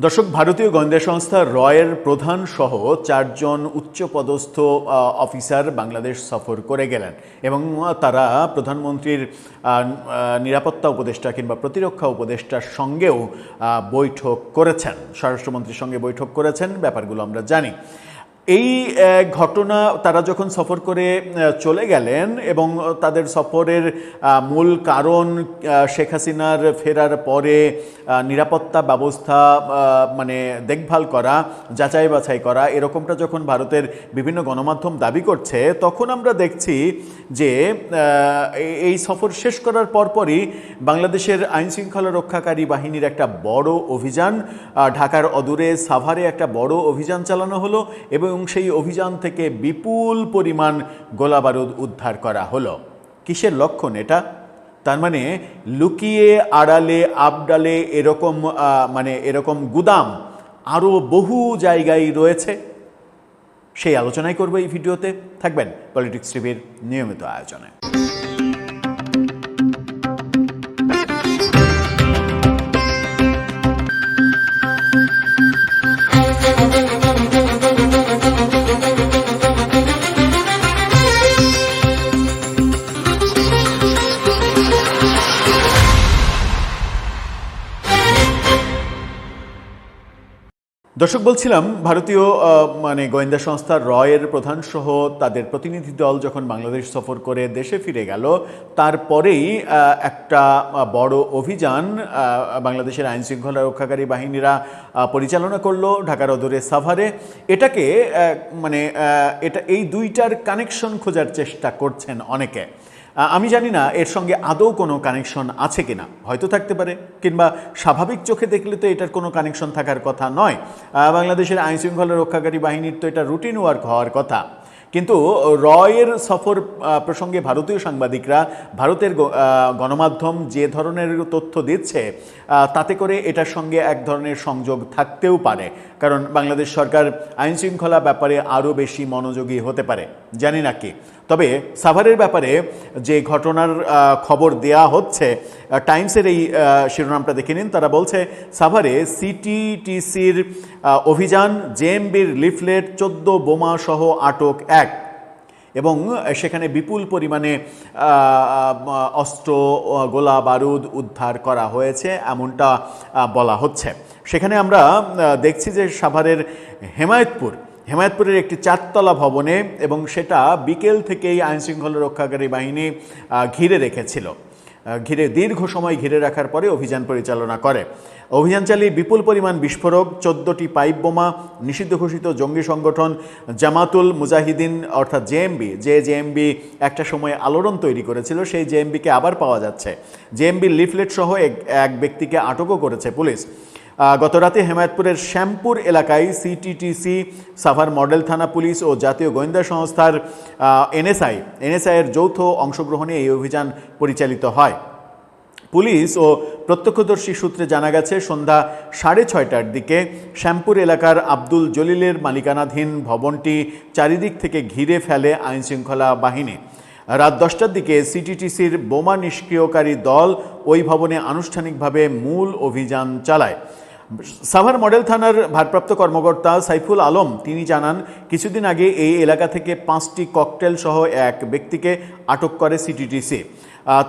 দর্শক, ভারতীয় গোয়েন্দা সংস্থা রয়ের প্রধান সহ 4 জন উচ্চপদস্থ অফিসার বাংলাদেশ সফর করে গেলেন এবং তারা প্রধানমন্ত্রীর নিরাপত্তা উপদেষ্টা কিংবা প্রতিরক্ষা উপদেষ্টার সঙ্গেও বৈঠক করেছেন, স্বরাষ্ট্রমন্ত্রীর সঙ্গে বৈঠক করেছেন। ব্যাপারগুলো আমরা জানি। এই ঘটনা তারা যখন সফর করে চলে গেলেন এবং তাদের সফরের মূল কারণ শেখ হাসিনার ফেরার পরে নিরাপত্তা ব্যবস্থা মানে দেখভাল করা, যাচাই বাছাই করা, এরকমটা যখন ভারতের বিভিন্ন গণমাধ্যম দাবি করছে, তখন আমরা দেখছি যে এই সফর শেষ করার পরপরই বাংলাদেশের আইনশৃঙ্খলা রক্ষাকারী বাহিনীর একটা বড় অভিযান, ঢাকার অদূরে সাভারে একটা বড় অভিযান চালানো হলো এবং সেই অভিযান থেকে বিপুল পরিমাণ গোলাবারুদ উদ্ধার করা হলো। কিসের লক্ষণ এটা? তার মানে লুকিয়ে আড়ালে আবডালে এরকম গুদাম আরও বহু জায়গায় রয়েছে। সেই আলোচনাই করবো এই ভিডিওতে। থাকবেন পলিটিক্স টিভির নিয়মিত আয়োজনে। দর্শক, বলছিলাম ভারতীয় গোয়েন্দা সংস্থা রয়ের প্রধান সহ তাদের প্রতিনিধি দল যখন বাংলাদেশ সফর করে দেশে ফিরে গেল, তারপরেই একটা বড় অভিযান বাংলাদেশের আইনশৃঙ্খলা রক্ষাকারী বাহিনীরা পরিচালনা করলো ঢাকার অদূরে সাভারে। এটাকে এই দুইটার কানেকশন খোঁজার চেষ্টা করছেন অনেকে। আমি জানি না এর সঙ্গে আদৌ কোনো কানেকশন আছে কিনা, হয়তো থাকতে পারে, কিংবা স্বাভাবিক চোখে দেখলে তো এটার কোনো কানেকশন থাকার কথা নয়। বাংলাদেশের আইনশৃঙ্খলা রক্ষাকারী বাহিনীর তো এটা রুটিন ওয়ার্ক হওয়ার কথা। কিন্তু রয়ের সফর প্রসঙ্গে ভারতীয় সাংবাদিকরা, ভারতের গণমাধ্যম যে ধরনের তথ্য দিচ্ছে, তাতে করে এটার সঙ্গে এক ধরনের সংযোগ থাকতেও পারে। কারণ বাংলাদেশ সরকার আইনশৃঙ্খলা ব্যাপারে আরও বেশি মনোযোগী হতে পারে, জানি না কি। তবে সাভারের ব্যাপারে যে ঘটনার খবর দেয়া হচ্ছে, টাইমসের এই শিরোনামটা দেখে নিন। তারা বলছে, সাভারে সিটিটিসির অভিযান, জেএমবির লিফলেট, 14 বোমা সহ আটক 1 এবং সেখানে বিপুল পরিমাণে অস্ত্র, গোলা বারুদ উদ্ধার করা হয়েছে, এমনটা বলা হচ্ছে। সেখানে আমরা দেখছি যে সাভারের হেমায়েতপুরের একটি 4তলা ভবনে, এবং সেটা বিকেল থেকেই আইনশৃঙ্খলা রক্ষাকারী বাহিনী ঘিরে রেখেছিল। দীর্ঘ সময় ঘিরে রাখার পরে অভিযান পরিচালনা করে। অভিযান চালিয়ে বিপুল পরিমাণ বিস্ফোরক, 14টি পাইপ বোমা, নিষিদ্ধ ঘোষিত জঙ্গি সংগঠন জামাতুল মুজাহিদিন অর্থাৎ জেএমবি একটা সময় আলোড়ন তৈরি করেছিল, সেই জেএমবিকে আবার পাওয়া যাচ্ছে। জেএমবির লিফলেট সহ এক ব্যক্তিকে আটকও করেছে পুলিশ। গতরাতে হেমায়েতপুরের শ্যামপুর এলাকায় সিটিটিসি, সাভার মডেল থানা পুলিশ ও জাতীয় গোয়েন্দা সংস্থার এনএসআইয়ের যৌথ অংশগ্রহণে এই অভিযান পরিচালিত হয়। পুলিশ ও প্রত্যক্ষদর্শী সূত্রে জানা গেছে, সন্ধ্যা 6:30টার দিকে শ্যামপুর এলাকার আব্দুল জলিলের মালিকানাধীন ভবনটি চারিদিক থেকে ঘিরে ফেলে আইনশৃঙ্খলা বাহিনী। রাত 10টার দিকে সিটিটিসির বোমা নিষ্ক্রিয়কারী দল ওই ভবনে আনুষ্ঠানিকভাবে মূল অভিযান চালায়। সাভার মডেল থানার ভারপ্রাপ্ত কর্মকর্তা সাইফুল আলম তিনি জানান, কিছুদিন আগে এই এলাকা থেকে 5টি ককটেল সহ এক ব্যক্তিকে আটক করে সিটিটিসি।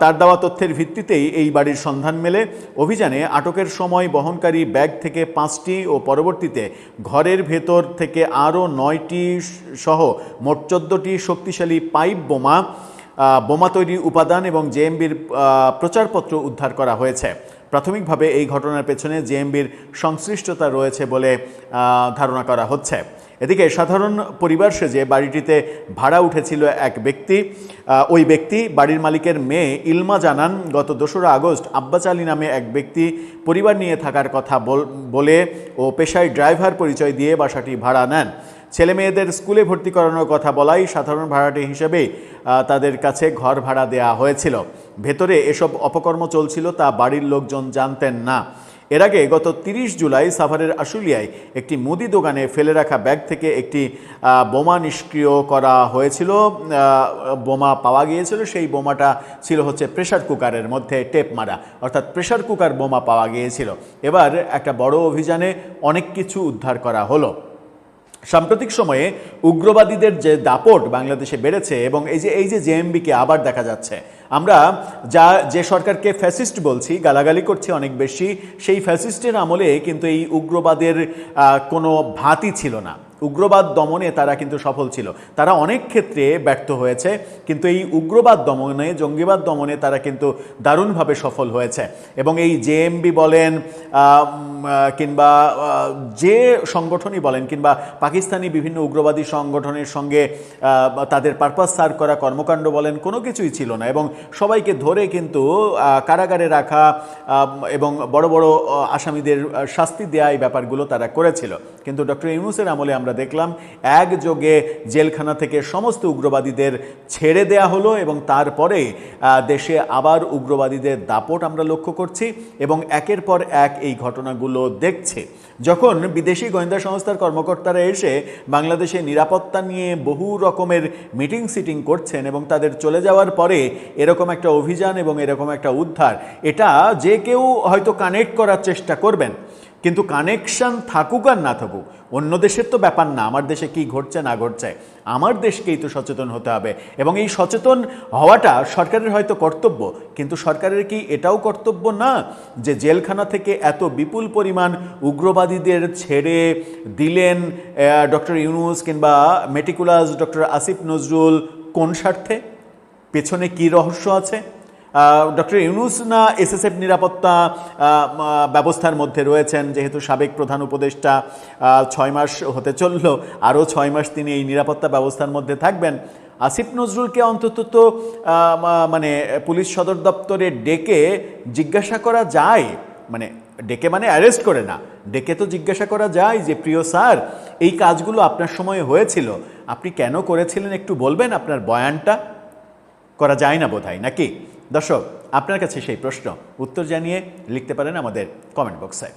তার দেওয়া তথ্যের ভিত্তিতেই এই বাড়ির সন্ধান মেলে। অভিযানে আটকের সময় বহনকারী ব্যাগ থেকে 5টি ও পরবর্তীতে ঘরের ভেতর থেকে আরও 9টি সহ মোট 14টি শক্তিশালী পাইপ বোমা তৈরির উপাদান এবং জেএমবির প্রচারপত্র উদ্ধার করা হয়েছে। প্রাথমিকভাবে এই ঘটনার পেছনে জেএমবির সংশ্লিষ্টতা রয়েছে বলে ধারণা করা হচ্ছে। এদিকে সাধারণ পরিবার সেজে বাড়িটিতে ভাড়া উঠেছিল এক ব্যক্তি। ওই ব্যক্তি, বাড়ির মালিকের মেয়ে ইলমা জানান, গত 2রা আগস্ট আব্বাস আলী নামে এক ব্যক্তি পরিবার নিয়ে থাকার কথা বলে ও পেশায় ড্রাইভার পরিচয় দিয়ে বাসাটি ভাড়া নেন। ছেলে মেয়েদের স্কুলে ভর্তি করানোর কথা বলাই সাধারণ ভাড়াটে হিসেবে তাদের কাছে ঘর ভাড়া দেওয়া হয়েছিল। ভেতরে এসব অপকর্ম চলছিল তা বাড়ির লোকজন জানতেন না। এর আগে গত 30 জুলাই সাভারের আশুলিয়ায় একটি মুদি দোকানে ফেলে রাখা ব্যাগ থেকে একটি বোমা নিষ্ক্রিয় করা হয়েছিল, বোমা পাওয়া গিয়েছিল। সেই বোমাটা ছিল হচ্ছে প্রেসার কুকারের মধ্যে টেপ মারা, অর্থাৎ প্রেসার কুকার বোমা পাওয়া গিয়েছিল। এবার একটা বড় অভিযানে অনেক কিছু উদ্ধার করা হলো। সাম্প্রতিক সময়ে উগ্রবাদীদের যে দাপট বাংলাদেশে বেড়েছে এবং এই যে জেএমবিকে আবার দেখা যাচ্ছে, আমরা যে সরকারকে ফ্যাসিস্ট বলছি, গালাগালি করছি অনেক বেশি, সেই ফ্যাসিস্টের আমলে কিন্তু এই উগ্রবাদের কোনো ভাতই ছিল না। উগ্রবাদ দমনে তারা কিন্তু সফল ছিল। তারা অনেক ক্ষেত্রে ব্যর্থ হয়েছে, কিন্তু এই উগ্রবাদ দমনে, জঙ্গিবাদ দমনে তারা কিন্তু দারুণভাবে সফল হয়েছে। এবং এই জেএমবি বলেন কিংবা যে সংগঠনই বলেন, কিংবা পাকিস্তানি বিভিন্ন উগ্রবাদী সংগঠনের সঙ্গে তাদের পারপাস সার্ভ করা কর্মকাণ্ড বলেন, কোনো কিছুই ছিল না। এবং সবাইকে ধরে কিন্তু কারাগারে রাখা এবং বড় বড় আসামিদের শাস্তি দেয়া, এই ব্যাপারগুলো তারা করেছিল। কিন্তু ডক্টর ইউনূসের আমলে আমরা দেখলাম একযোগে জেলখানা থেকে সমস্ত উগ্রবাদীদের ছেড়ে দেয়া হলো এবং তারপরে দেশে আবার উগ্রবাদীদের দাপট আমরা লক্ষ্য করছি এবং একের পর এক এই ঘটনাগুলো দেখছে। যখন বিদেশি গোয়েন্দা সংস্থার কর্মকর্তারা এসে বাংলাদেশে নিরাপত্তা নিয়ে বহু রকমের মিটিং সিটিং করছেন এবং তাদের চলে যাওয়ার পরে এরকম একটা অভিযান এবং এরকম একটা উদ্ধার, এটা যে কেউ হয়তো কানেক্ট করার চেষ্টা করবেন, কিন্তু কানেকশন থাকুক আর না থাকুক, অন্য দেশের তো ব্যাপার না। আমার দেশে কি ঘটছে না ঘটছে, আমার দেশকেই তো সচেতন হতে হবে। এবং এই সচেতন হওয়াটা সরকারের হয়তো কর্তব্য, কিন্তু সরকারের কি এটাও কর্তব্য না যে জেলখানা থেকে এত বিপুল পরিমাণ উগ্রবাদীদের ছেড়ে দিলেন ডক্টর ইউনূস কিংবা মেটিকুলাস ডক্টর আসিফ নজরুল? কোন স্বার্থে? পেছনে কি রহস্য আছে? ডক্টর ইউনূস না এসএসএফ নিরাপত্তা ব্যবস্থার মধ্যে রয়েছেন? যেহেতু সাবেক প্রধান উপদেষ্টা 6 মাস হতে চলল, আরও 6 মাস তিনি এই নিরাপত্তা ব্যবস্থার মধ্যে থাকবেন। আসিফ নজরুলকে অন্তত তো মানে পুলিশ সদর দপ্তরে ডেকে জিজ্ঞাসা করা যায়, মানে ডেকে মানে অ্যারেস্ট করে না, ডেকে তো জিজ্ঞাসা করা যায় যে প্রিয় স্যার, এই কাজগুলো আপনার সময়ে হয়েছিল, আপনি কেন করেছিলেন একটু বলবেন আপনার বয়ানটা? করা যায় না বোধহয়, নাকি? দর্শক, আপনার কাছে সেই প্রশ্ন, উত্তর জানিয়ে লিখতে পারেন আমাদের কমেন্ট বক্সে।